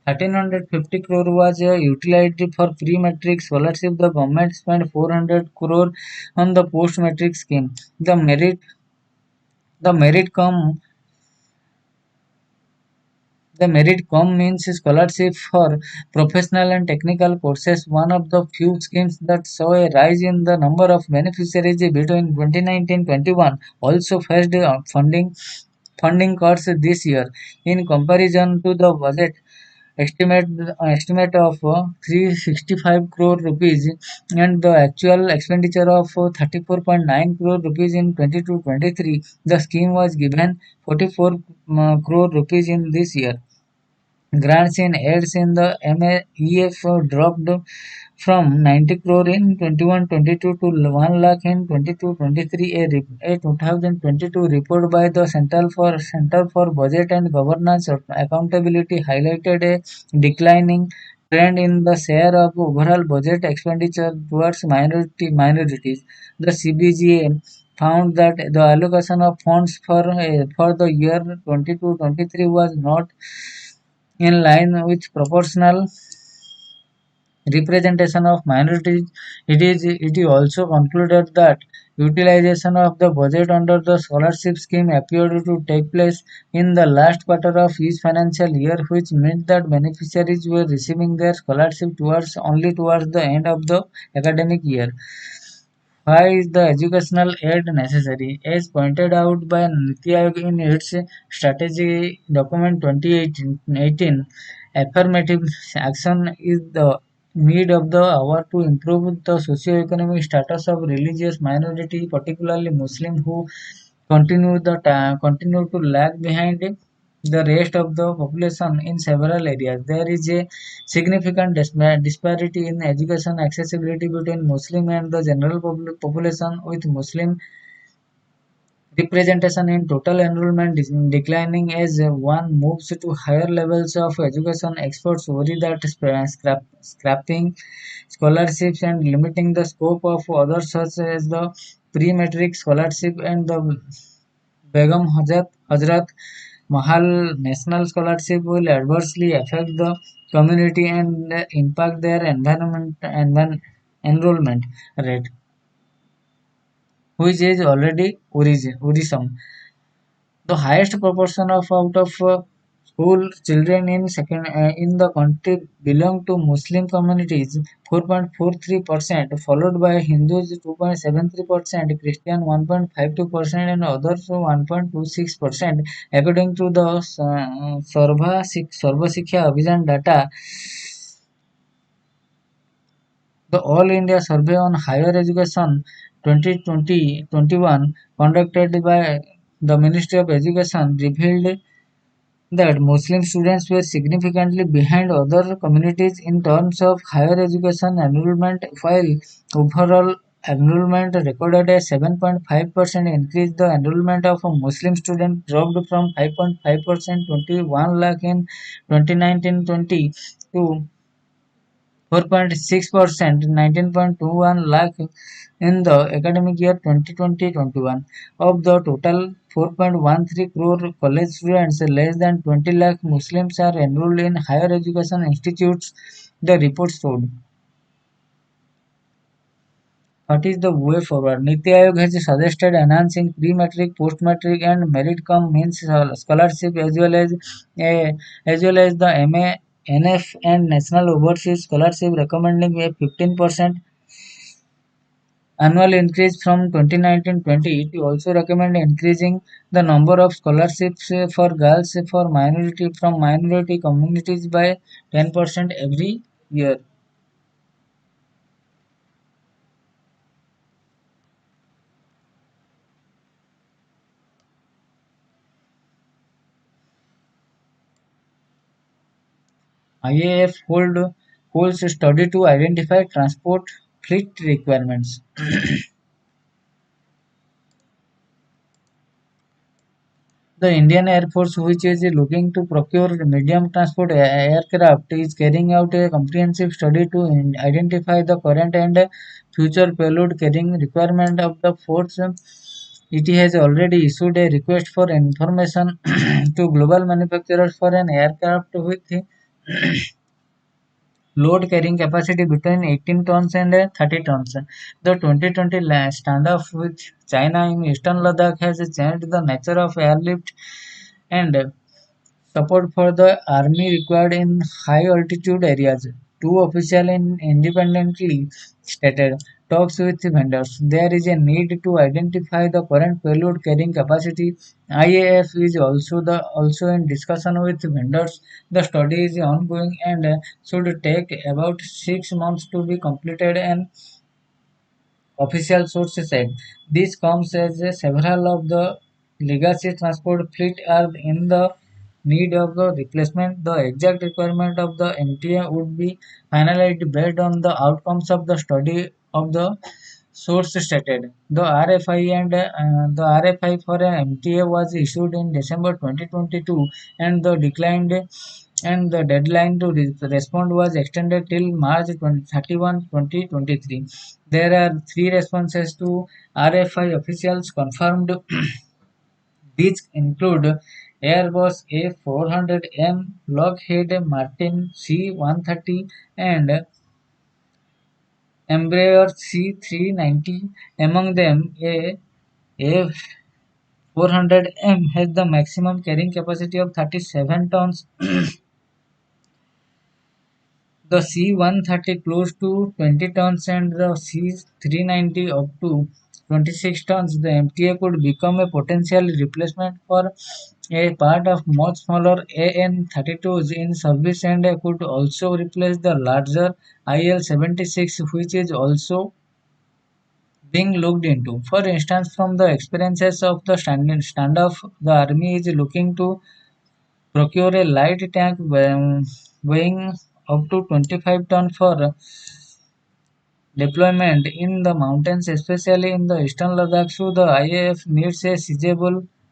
1,350 crore was utilized for pre-matric scholarship. The government spent 400 crore on the post-matric scheme. The merit com means scholarship for professional and technical courses, one of the few schemes that saw a rise in the number of beneficiaries between 2019-21, also faced funding cuts this year. In comparison to the budget estimate of 365 crore rupees and the actual expenditure of 34.9 crore rupees in 22-23, the scheme was given 44 crore rupees in this year. Grants in aids in the MAEF dropped from 90 crore in 21-22 to 1 lakh in 22-23. A 2022 report by the Center for Budget and Governance Accountability highlighted a declining trend in the share of overall budget expenditure towards minorities. The CBGA found that the allocation of funds for the year 22-23 was not in line with proportional representation of minorities. It is also concluded that utilization of the budget under the scholarship scheme appeared to take place in the last quarter of each financial year, which meant that beneficiaries were receiving their scholarship towards the end of the academic year. Why is the educational aid necessary? As pointed out by Niti Aayog in its strategy document 2018, affirmative action is the need of the hour to improve the socio-economic status of religious minority, particularly Muslim, who continue to lag behind the rest of the population in several areas. There is a significant disparity in education accessibility between Muslim and the general population, with Muslim representation in total enrollment is declining as one moves to higher levels of education. Experts worry that scrapping scholarships and limiting the scope of others such as the pre-matric scholarship and the Begum Hazrat Mahal National Scholarship will adversely affect the community and impact their enrollment rate, which is already worrisome. The highest proportion of out of school children in the country belong to Muslim communities, 4.43%, followed by Hindus 2.73%, Christian 1.52%, and others 1.26%. According to the Sarva Shiksha Abhiyan data, the All India Survey on Higher Education 2020-21 conducted by the Ministry of Education revealed that Muslim students were significantly behind other communities in terms of higher education enrollment, while overall enrollment recorded a 7.5% increase. The enrollment of a Muslim student dropped from 5.5% 21 lakh in 2019-20 to 4.6% 19.21 lakh in the academic year 2020-21. Of the total 4.13 crore college students, less than 20 lakh Muslims are enrolled in higher education institutes, the report showed. What is the way forward? Niti Aayog has suggested enhancing pre-matric, post-matric, and merit-cum-means scholarship as well as the MA, NF, and National Overseas Scholarship, recommending a 15% annual increase from 2019-20. It also recommend increasing the number of scholarships for girls from minority communities by 10% every year. IAF holds a study to identify transport fleet requirements. The Indian Air Force, which is looking to procure medium transport aircraft, is carrying out a comprehensive study to identify the current and future payload carrying requirement of the force. It has already issued a request for information to global manufacturers for an aircraft with load carrying capacity between 18 tons and 30 tons. The 2020 standoff with China in eastern Ladakh has changed the nature of airlift and support for the army required in high altitude areas. Two officials independently stated talks with vendors. There is a need to identify the current payload carrying capacity. IAF is also in discussion with vendors. The study is ongoing and should take about 6 months to be completed, and official sources said. This comes as several of the legacy transport fleet are in the need of the replacement. The exact requirement of the MTA would be finalized based on the outcomes of the study of the source stated. The RFI for a MTA was issued in December 2022, and the deadline to respond was extended till March 31, 2023. There are three responses to RFI officials confirmed. These include Airbus A400M, Lockheed Martin C130, and Embraer C390, among them a 400M has the maximum carrying capacity of 37 tons. The C-130 close to 20 tons and the C-390 up to 26 tons. The MTA could become a potential replacement for a part of much smaller AN-32s in service and could also replace the larger IL-76, which is also being looked into. For instance, from the experiences of the standoff, the army is looking to procure a light tank weighing up to 25 tons for deployment in the mountains, especially in the eastern Ladakh. So the IAF needs a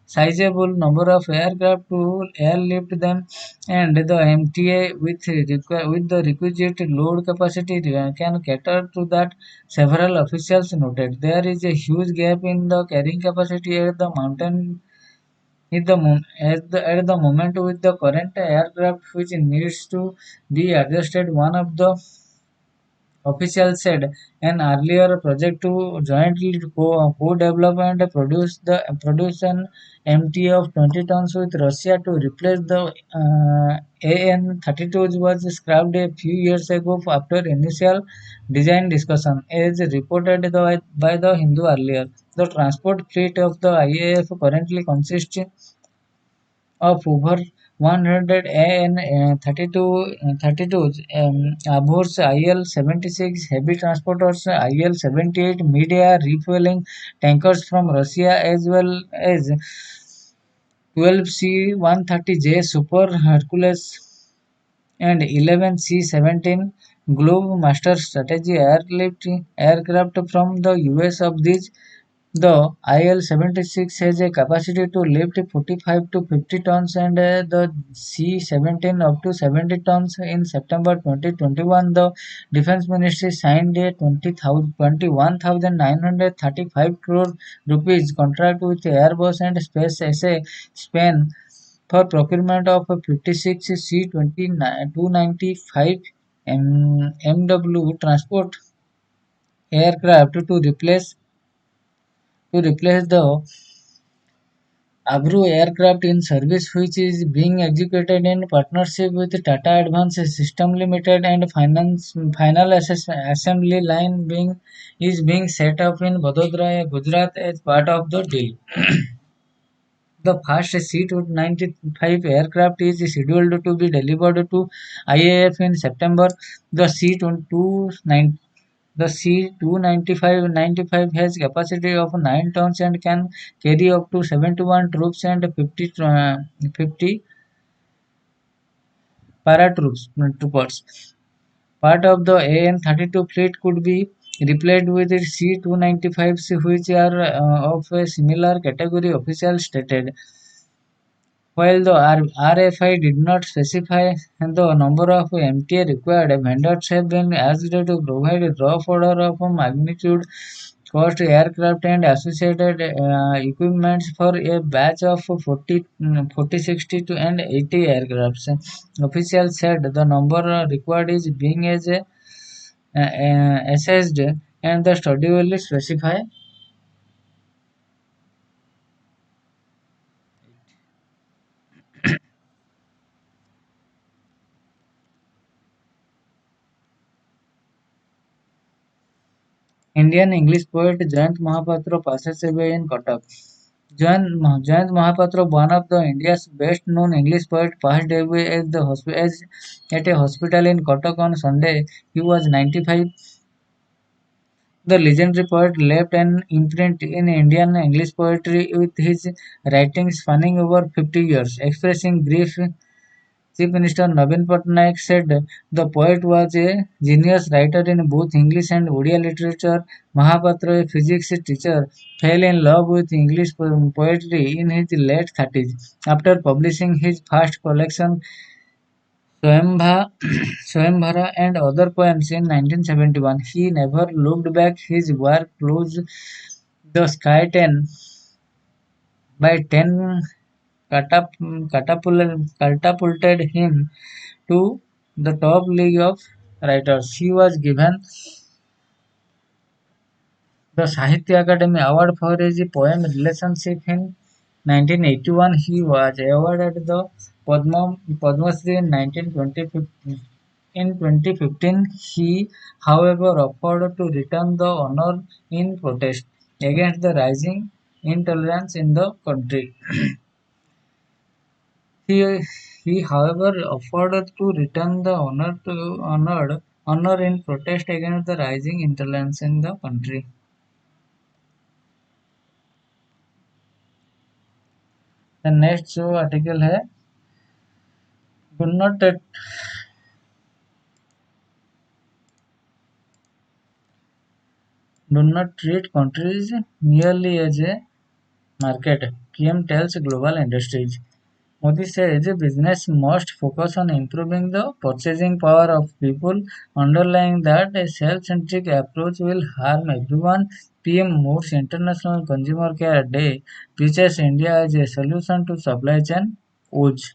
sizable number of aircraft to airlift them, and the MTA with the requisite load capacity can cater to that. Several officials noted there is a huge gap in the carrying capacity at the mountain at the moment with the current aircraft, which needs to be adjusted. One of the officials said an earlier project to jointly co-develop and produce an MT of 20 tons with Russia to replace the AN-32s was scrapped a few years ago after initial design discussion, as reported by the Hindu earlier. The transport fleet of the IAF currently consists of over 100 AN-32s, Abhors IL-76 heavy transporters, IL-78 media refueling tankers from Russia, as well as 12 C-130J Super Hercules and 11 C-17 Globe Master Strategy aircraft from the US. Of these, the IL-76 has a capacity to lift 45 to 50 tons and the C-17 up to 70 tons. In September 2021, the Defense Ministry signed a 21,935 crore rupees contract with Airbus and Space SA Spain for procurement of 56 C-295 MW transport aircraft to replace the Avro aircraft in service, which is being executed in partnership with Tata Advanced System Limited, and final assembly line is being set up in Vadodara, Gujarat as part of the deal. The first C-295 aircraft is scheduled to be delivered to IAF in September. The C-229 the C-295 has capacity of 9 tons and can carry up to 71 troops and 50 paratroopers. Part of the AN-32 fleet could be replaced with C-295s, which are of a similar category, officials stated. While the RFI did not specify the number of MTA required, vendors have been asked to provide a rough order of magnitude, cost, aircraft, and associated equipment for a batch of 40, 60 to and 80 aircrafts. Officials said the number required is being assessed, and the study will specify. Indian English poet Jayanta Mohapatra passes away in Cuttack. Jayant Mohapatra, one of the India's best-known English poets, passed away at a hospital in Cuttack on Sunday. He was 95. The legendary poet left an imprint in Indian English poetry with his writings spanning over 50 years. Expressing grief, Chief Minister Navin Patnaik said the poet was a genius writer in both English and Odia literature. Mahapatra, a physics teacher, fell in love with English poetry in his late 30s. After publishing his first collection, Swayambha, Swayambhara and other poems in 1971, he never looked back. His work closed the Sky 10 by 10 catapulted him to the top league of writers. He was given the Sahitya Academy Award for his poem Relationship in 1981. He was awarded the Padma Shri in 1920. In 2015, he, however, offered to return the honor in protest against the rising intolerance in the country. He, he, however, offered to return the honor in protest against the rising intolerance in the country. The next जो article है, do not do not treat countries merely as a market. PM tells global industries. Modi says business must focus on improving the purchasing power of people, underlying that a self-centric approach will harm everyone. PM moves International Consumer Care Day, pitches India as a solution to supply chain woes.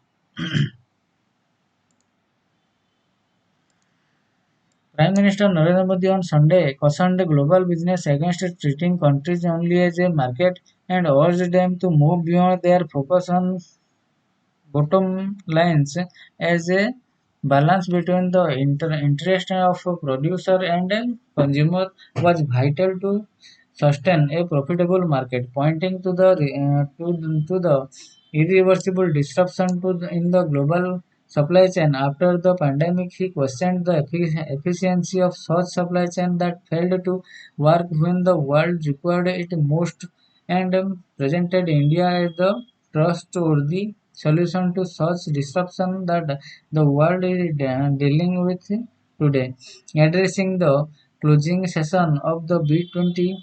Prime Minister Narendra Modi on Sunday cautioned global business against treating countries only as a market and urged them to move beyond their focus on bottom lines as a balance between the interest of a producer and a consumer was vital to sustain a profitable market, pointing to the irreversible disruption in the global supply chain after the pandemic. He questioned the efficiency of such supply chain that failed to work when the world required it most, and presented India as the trustworthy solution to such disruption that the world is dealing with today. Addressing the closing session of the B20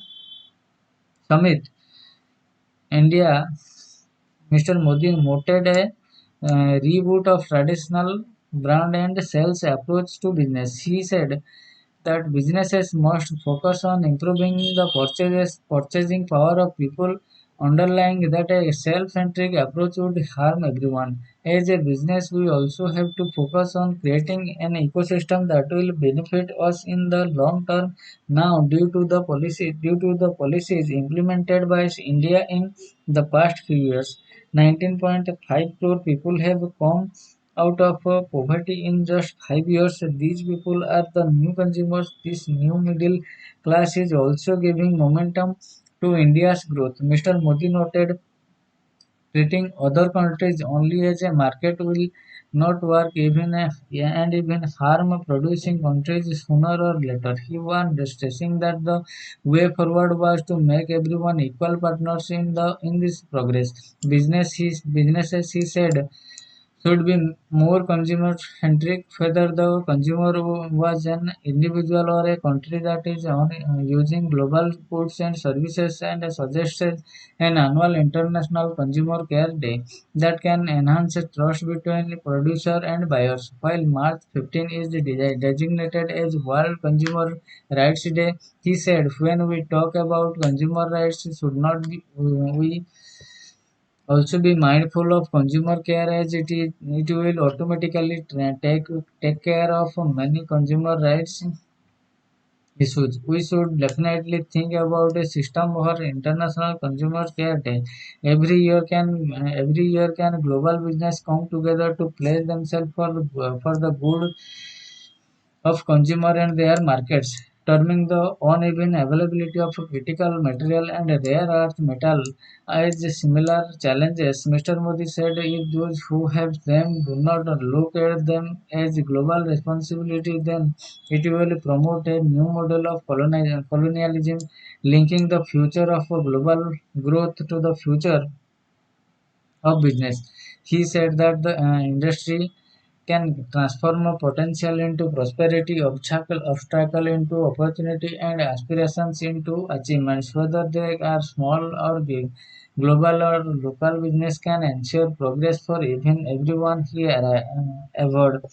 summit, India, Mr. Modi noted a reboot of traditional brand and sales approach to business. He said that businesses must focus on improving the purchasing power of people, underlying that a self-centric approach would harm everyone. As a business, we also have to focus on creating an ecosystem that will benefit us in the long term. Now, due to the policies implemented by India in the past few years, 19.5 crore people have come out of poverty in just 5 years. These people are the new consumers. This new middle class is also giving momentum to India's growth. Mr. Modi noted treating other countries only as a market will not work and even harm producing countries sooner or later. He warned, stressing that the way forward was to make everyone equal partners in this progress. Businesses, he said, should be more consumer centric, whether the consumer was an individual or a country that is using global goods and services, and suggested an annual international consumer care day that can enhance trust between producer and buyers. While March 15 is designated as World Consumer Rights Day, he said, when we talk about consumer rights, should not be we also be mindful of consumer care, as it will automatically take care of many consumer rights issues. We should definitely think about a system for international consumer care day. Every year can global business come together to place themselves for the good of consumer and their markets, terming the uneven availability of critical material and rare earth metal as similar challenges. Mr. Modi said if those who have them do not look at them as global responsibility, then it will promote a new model of colonialism, linking the future of global growth to the future of business. He said that the industry can transform a potential into prosperity, obstacle into opportunity, and aspirations into achievements, whether they are small or big. Global or local business can ensure progress for even everyone. He avoid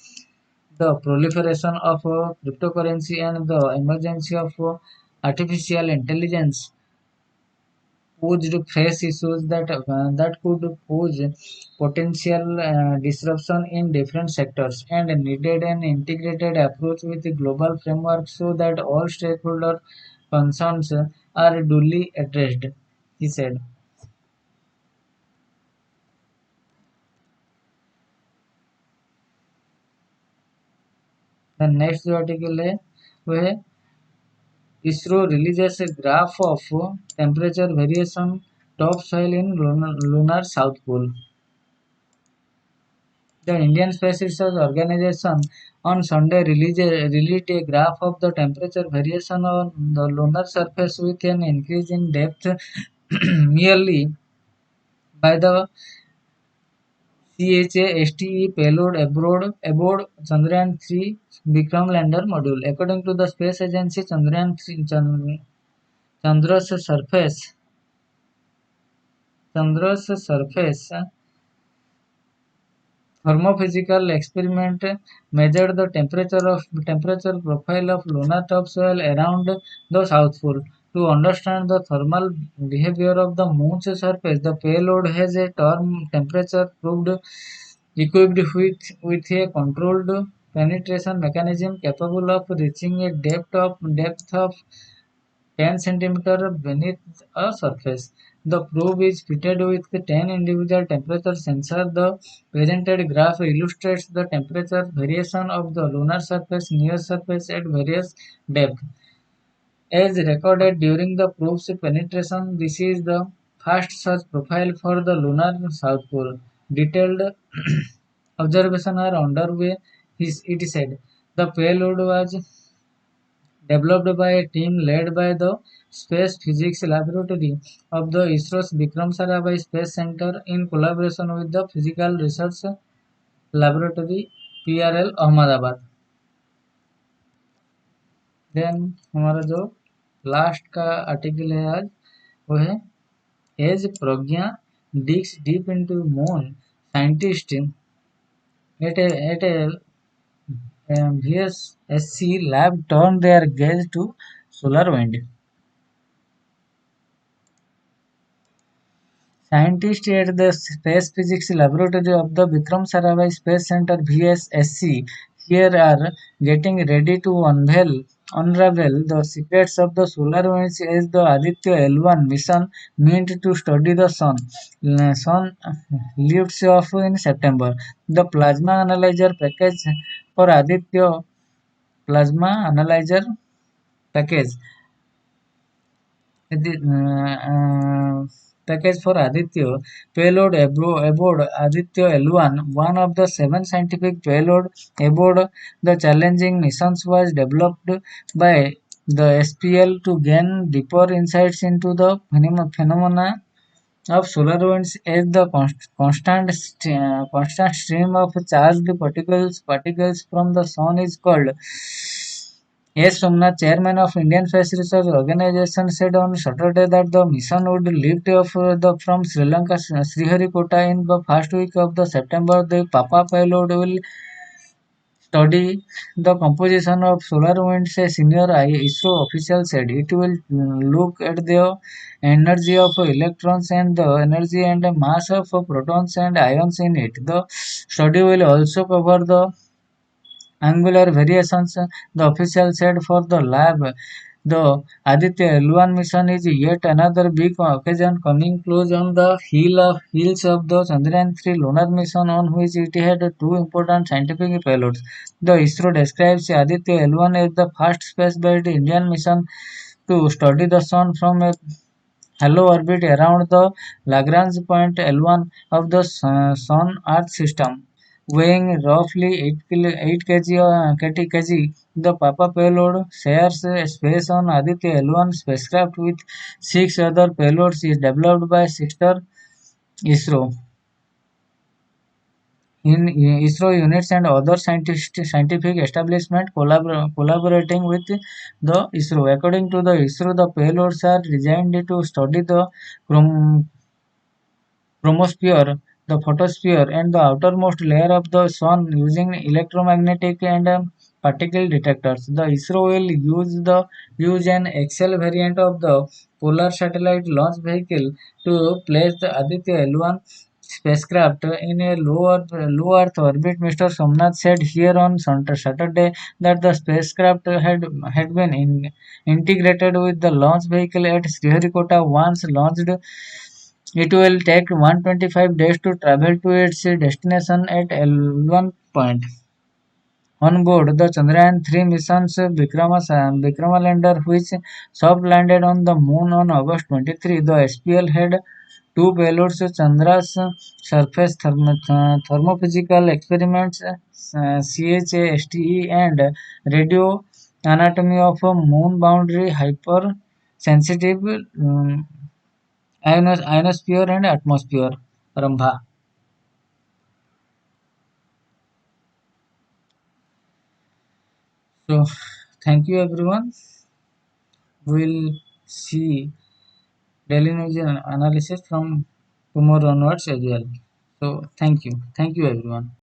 the proliferation of cryptocurrency and the emergence of artificial intelligence posed fresh issues that could pose potential disruption in different sectors, and needed an integrated approach with a global framework so that all stakeholders concerns are duly addressed, he said. The next जो article है वो है ISRO releases a graph of temperature variation topsoil in lunar South Pole. The Indian Space Research Organisation on Sunday released a graph of the temperature variation on the lunar surface with an increase in depth merely by the CHASTE payload aboard Chandrayaan-3 Vikram lander module. According to the space agency, Chandra's surface thermophysical experiment measured the temperature profile of lunar topsoil around the South Pole. To understand the thermal behavior of the Moon's surface, the payload has a term temperature proved equipped with a controlled penetration mechanism capable of reaching a depth of 10 centimeters beneath a surface. The probe is fitted with 10 individual temperature sensors. The presented graph illustrates the temperature variation of the lunar surface near surface at various depths. As recorded during the probe's penetration, this is the first such profile for the lunar South Pole. Detailed observations are underway, it said. The payload was developed by a team led by the Space Physics Laboratory of the ISRO's Vikram Sarabhai Space Center in collaboration with the Physical Research Laboratory PRL Ahmedabad. Then हमारा जो last का article है आज वो है as Pragyan digs deep into moon scientists at a VSSC lab turn their gaze to solar wind. Scientists at the Space Physics Laboratory of the Vikram Sarabhai Space Center (VSSC) here are getting ready to unravel the secrets of the solar winds as the Aditya L1 mission meant to study the sun lifts off in September. The for Aditya Plasma Analyzer package package for Aditya payload aboard Aditya L1, one of the 7 scientific payload aboard the challenging missions was developed by the SPL to gain deeper insights into the phenomena of solar winds as the constant stream of charged particles from the sun is called. S. Somnath, chairman of Indian Space Research Organisation, said on Saturday that the mission would lift off from Sri Lanka's Sriharikota in the first week of the September. The Papa payload will study the composition of solar winds, a senior ISRO official said. It will look at the energy of electrons and the energy and mass of protons and ions in it. The study will also cover the angular variations, the official said for the lab. The Aditya L1 mission is yet another big occasion coming close on the heels of the Chandrayaan-3 lunar mission on which it had two important scientific payloads. The ISRO describes Aditya L1 as the first space-based Indian mission to study the sun from a halo orbit around the Lagrange point L1 of the Sun-Earth system. Weighing roughly 8 kg, the Papa payload shares space on Aditya L1 spacecraft with 6 other payloads is developed by sister ISRO. In ISRO units and other scientific establishments collaborating with the ISRO. According to the ISRO, the payloads are designed to study the chromosphere, the photosphere, and the outermost layer of the sun using electromagnetic and particle detectors. The ISRO will use an XL variant of the Polar Satellite Launch Vehicle to place the Aditya L1 spacecraft in a low Earth orbit. Mr. Somnath said here on Saturday that the spacecraft had been integrated with the launch vehicle at Sriharikota. Once launched, it will take 125 days to travel to its destination at L1 point. On board the Chandrayaan-3 mission's Vikrama lander, which soft landed on the Moon on August 23, the SPL had two payloads: Chandra's surface thermophysical experiments (CHASTE) and radio anatomy of a moon boundary hypersensitive ionosphere and atmosphere (RAMBHA). So, thank you everyone. We'll see daily news analysis from tomorrow onwards as well. So, thank you. Thank you everyone.